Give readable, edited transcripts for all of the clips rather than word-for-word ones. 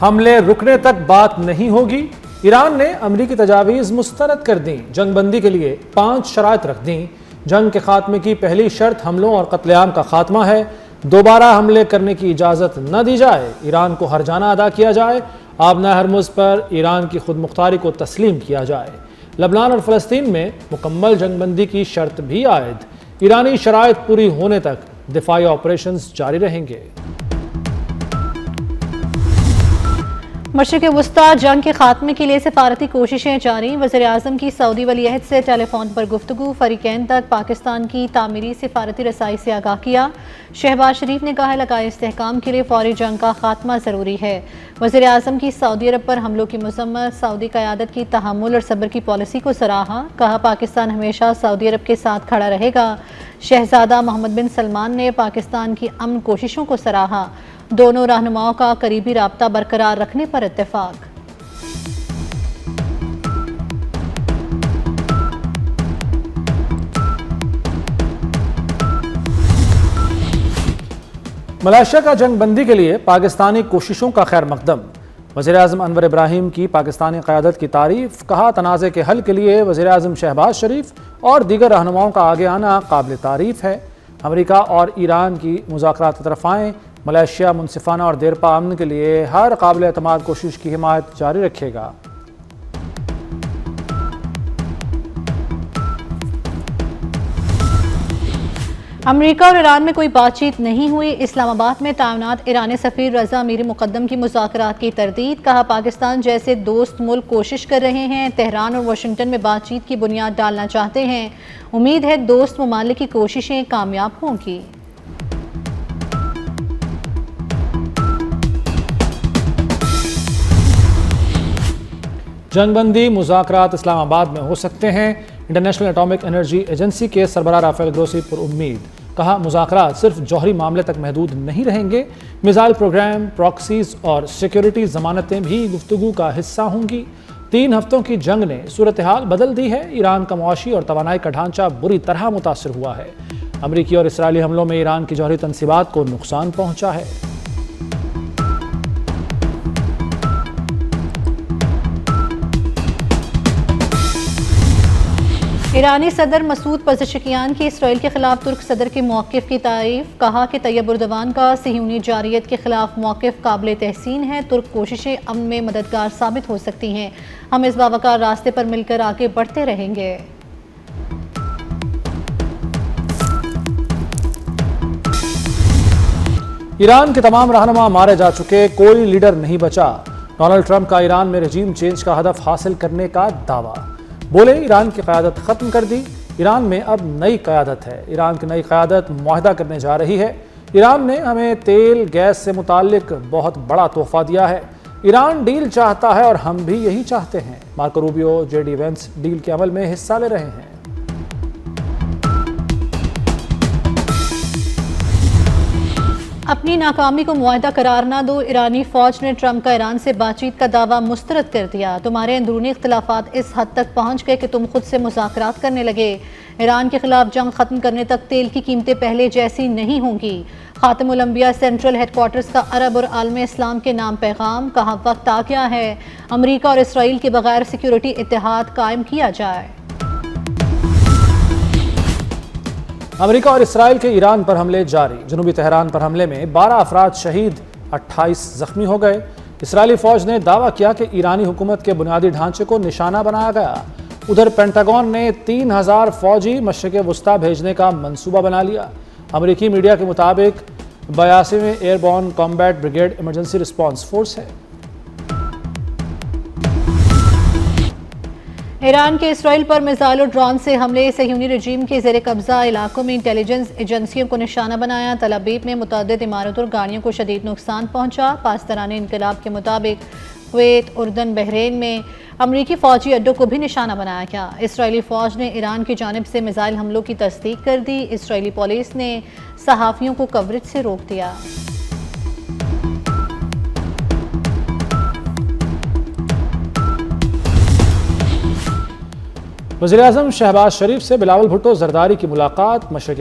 حملے رکنے تک بات نہیں ہوگی۔ ایران نے امریکی تجاویز مسترد کر دیں۔ جنگ بندی کے لیے 5 شرائط رکھ دیں۔ جنگ کے خاتمے کی پہلی شرط حملوں اور قتل عام کا خاتمہ ہے۔ دوبارہ حملے کرنے کی اجازت نہ دی جائے۔ ایران کو ہرجانہ ادا کیا جائے۔ آبنائے ہرمز پر ایران کی خود مختاری کو تسلیم کیا جائے۔ لبنان اور فلسطین میں مکمل جنگ بندی کی شرط بھی عائد۔ ایرانی شرائط پوری ہونے تک دفاعی آپریشنز جاری رہیں گے۔ مشرق وسطی جنگ کے خاتمے کے لیے سفارتی کوششیں جاری۔ وزیر اعظم کی سعودی ولی عہد سے ٹیلی فون پر گفتگو۔ فریقین تک پاکستان کی تعمیری سفارتی رسائی سے آگاہ کیا۔ شہباز شریف نے کہا علاقائی استحکام کے لیے فوری جنگ کا خاتمہ ضروری ہے۔ وزیر اعظم کی سعودی عرب پر حملوں کی مذمت۔ سعودی قیادت کی تحمل اور صبر کی پالیسی کو سراہا۔ کہا پاکستان ہمیشہ سعودی عرب کے ساتھ کھڑا رہے گا۔ شہزادہ محمد بن سلمان نے پاکستان کی امن کوششوں کو سراہا۔ دونوں رہنماؤں کا قریبی رابطہ برقرار رکھنے پر اتفاق۔ ملائیشیا کا جنگ بندی کے لیے پاکستانی کوششوں کا خیر مقدم۔ وزیر اعظم انور ابراہیم کی پاکستانی قیادت کی تعریف۔ کہا تنازع کے حل کے لیے وزیر اعظم شہباز شریف اور دیگر رہنماؤں کا آگے آنا قابل تعریف ہے۔ امریکہ اور ایران کی مذاکرات طرفین ملائیشیا منصفانہ اور دیرپا امن کے لیے ہر قابل اعتماد کوشش کی حمایت جاری رکھے گا۔ امریکہ اور ایران میں کوئی بات چیت نہیں ہوئی۔ اسلام آباد میں تعینات ایرانی سفیر رضا امیر مقدم کی مذاکرات کی تردید۔ کہا پاکستان جیسے دوست ملک کوشش کر رہے ہیں، تہران اور واشنگٹن میں بات چیت کی بنیاد ڈالنا چاہتے ہیں۔ امید ہے دوست ممالک کی کوششیں کامیاب ہوں گی۔ جنگ بندی مذاکرات اسلام آباد میں ہو سکتے ہیں۔ انٹرنیشنل اٹامک انرجی ایجنسی کے سربراہ رافیل گروسی پر امید۔ کہا مذاکرات صرف جوہری معاملے تک محدود نہیں رہیں گے، میزائل پروگرام، پراکسیز اور سیکیورٹی ضمانتیں بھی گفتگو کا حصہ ہوں گی۔ 3 ہفتوں کی جنگ نے صورتحال بدل دی ہے۔ ایران کا معاشی اور توانائی کا ڈھانچہ بری طرح متاثر ہوا ہے۔ امریکی اور اسرائیلی حملوں میں ایران کی جوہری تنصیبات کو نقصان پہنچا ہے۔ ایرانی صدر مسعود پزشکیان کی اسرائیل کے خلاف ترک صدر کے موقف کی تعریف۔ کہا کہ طیب اردوان کا صہیونی جارحیت کے خلاف موقف قابل تحسین ہے۔ ترک کوششیں امن میں مددگار ثابت ہو سکتی ہیں۔ ہم اس باوقار راستے پر مل کر آگے بڑھتے رہیں گے۔ ایران کے تمام رہنما مارے جا چکے، کوئی لیڈر نہیں بچا۔ ڈونلڈ ٹرمپ کا ایران میں رجیم چینج کا ہدف حاصل کرنے کا دعویٰ۔ بولے ایران کی قیادت ختم کر دی، ایران میں اب نئی قیادت ہے۔ ایران کی نئی قیادت معاہدہ کرنے جا رہی ہے۔ ایران نے ہمیں تیل گیس سے متعلق بہت بڑا تحفہ دیا ہے۔ ایران ڈیل چاہتا ہے اور ہم بھی یہی چاہتے ہیں۔ Marco Rubio J D Vance deal کے عمل میں حصہ لے رہے ہیں۔ اپنی ناکامی کو معاہدہ قرار نہ دو۔ ایرانی فوج نے ٹرمپ کا ایران سے بات چیت کا دعویٰ مسترد کر دیا۔ تمہارے اندرونی اختلافات اس حد تک پہنچ گئے کہ تم خود سے مذاکرات کرنے لگے۔ ایران کے خلاف جنگ ختم کرنے تک تیل کی قیمتیں پہلے جیسی نہیں ہوں گی۔ خاتم الانبیاء سینٹرل ہیڈ کوارٹرز کا عرب اور عالم اسلام کے نام پیغام۔ کہا وقت آ گیا ہے امریکہ اور اسرائیل کے بغیر سیکیورٹی اتحاد قائم کیا جائے۔ امریکہ اور اسرائیل کے ایران پر حملے جاری۔ جنوبی تہران پر حملے میں 12 افراد شہید، 28 زخمی ہو گئے۔ اسرائیلی فوج نے دعویٰ کیا کہ ایرانی حکومت کے بنیادی ڈھانچے کو نشانہ بنایا گیا۔ ادھر پینٹاگون نے 3000 فوجی مشرق وسطی بھیجنے کا منصوبہ بنا لیا۔ امریکی میڈیا کے مطابق 82ویں airborne combat brigade emergency response force ہے۔ ایران کے اسرائیل پر میزائل اور ڈرون سے حملے۔ صہیونی رجیم کے زیر قبضہ علاقوں میں انٹیلیجنس ایجنسیوں کو نشانہ بنایا۔ تل ابیب میں متعدد عمارتوں اور گاڑیوں کو شدید نقصان پہنچا۔ پاسداران انقلاب کے مطابق کویت، اردن، بحرین میں امریکی فوجی اڈوں کو بھی نشانہ بنایا گیا۔ اسرائیلی فوج نے ایران کی جانب سے میزائل حملوں کی تصدیق کر دی۔ اسرائیلی پولیس نے صحافیوں کو کوریج سے روک دیا۔ وزیراعظم شہباز شریف سے بلاول بھٹو زرداری کی ملاقات۔ مشرق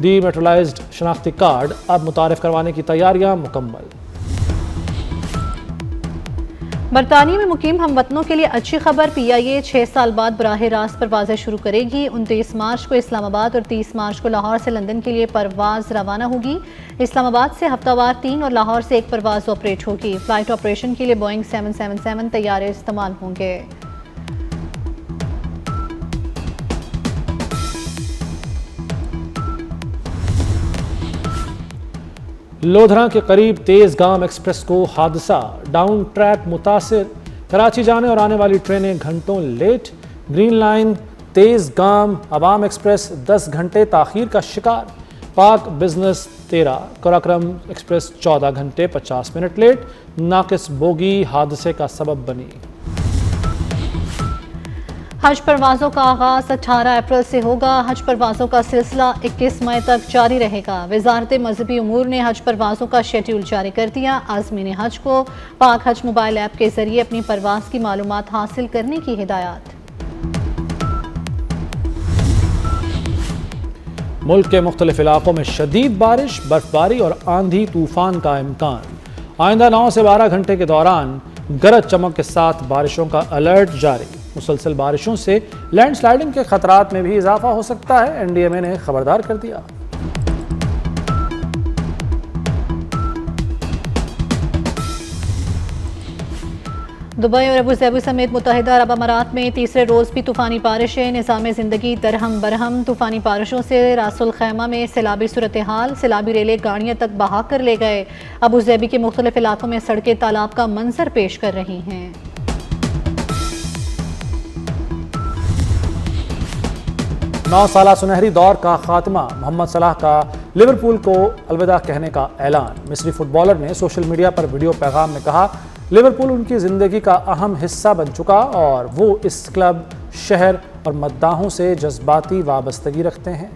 ڈی میٹرلائزڈ شناختی کارڈ اب متعارف کروانے کی تیاریاں مکمل۔ برطانیہ میں مقیم ہم وطنوں کے لیے اچھی خبر، پی آئی اے 6 سال بعد براہ راست پروازیں شروع کرے گی۔ 29 مارچ کو اسلام آباد اور 30 مارچ کو لاہور سے لندن کے لیے پرواز روانہ ہوگی۔ اسلام آباد سے ہفتہ وار 3 اور لاہور سے 1 پرواز آپریٹ ہوگی۔ فلائٹ آپریشن کے لیے بوئنگ 777 طیارے استعمال ہوں گے۔ لودھراں کے قریب تیز گام ایکسپریس کو حادثہ، ڈاؤن ٹریک متاثر، کراچی جانے اور آنے والی ٹرینیں گھنٹوں لیٹ۔ گرین لائن تیز گام عوام ایکسپریس 10 گھنٹے تاخیر کا شکار۔ پاک بزنس 13 قراقرم ایکسپریس 14 گھنٹے 50 منٹ لیٹ، ناقص بوگی حادثے کا سبب بنی۔ حج پروازوں کا آغاز 18 اپریل سے ہوگا۔ حج پروازوں کا سلسلہ 21 مئی تک جاری رہے گا۔ وزارت مذہبی امور نے حج پروازوں کا شیڈول جاری کر دیا۔ عازمین حج کو پاک حج موبائل ایپ کے ذریعے اپنی پرواز کی معلومات حاصل کرنے کی ہدایات۔ ملک کے مختلف علاقوں میں شدید بارش، برفباری اور آندھی طوفان کا امکان۔ آئندہ 9 سے 12 گھنٹے کے دوران گرج چمک کے ساتھ بارشوں کا الرٹ جاری۔ مسلسل بارشوں سے لینڈ سلائیڈنگ کے خطرات میں بھی اضافہ ہو سکتا ہے، این ڈی ایم اے نے خبردار کر دیا۔ دبئی اور ابوظہبی سمیت متحدہ عرب امارات میں تیسرے روز بھی طوفانی بارشیں، نظام زندگی درہم برہم۔ طوفانی بارشوں سے راس الخیمہ میں سیلابی صورتحال، سیلابی ریلیں گاڑیاں تک بہا کر لے گئے۔ ابوظہبی کے مختلف علاقوں میں سڑکیں تالاب کا منظر پیش کر رہی ہیں۔ 9 سالہ سنہری دور کا خاتمہ، محمد صلاح کا لیورپول کو الوداع کہنے کا اعلان۔ مصری فٹ بالر نے سوشل میڈیا پر ویڈیو پیغام میں کہا، لیورپول ان کی زندگی کا اہم حصہ بن چکا اور وہ اس کلب، شہر اور مداحوں سے جذباتی وابستگی رکھتے ہیں۔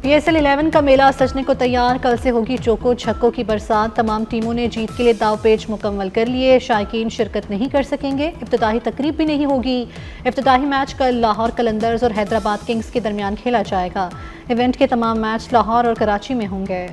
پی ایس ایل 11 کا میلہ سجنے کو تیار، کل سے ہوگی چوکو چھکوں کی برسات۔ تمام ٹیموں نے جیت کے لیے داؤ پیچ مکمل کر لیے، شائقین شرکت نہیں کر سکیں گے، افتتاحی تقریب بھی نہیں ہوگی۔ افتتاحی میچ کل لاہور قلندرز اور حیدرآباد کنگز کے درمیان کھیلا جائے گا۔ ایونٹ کے تمام میچ لاہور اور کراچی میں ہوں گے۔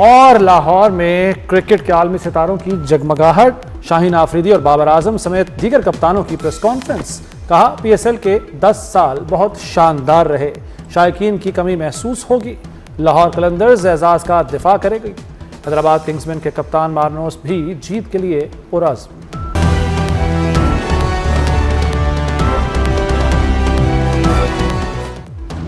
اور لاہور میں کرکٹ کے عالمی ستاروں کی جگمگاہٹ، شاہین آفریدی اور بابر اعظم سمیت دیگر کپتانوں کی پریس کانفرنس۔ کہا، پی ایس ایل کے 10 سال بہت شاندار رہے، شائقین کی کمی محسوس ہوگی۔ لاہور قلندرز اعزاز کا دفاع کرے گی۔ حیدرآباد کنگزمین کے کپتان مارنوس بھی جیت کے لیے پرعزم۔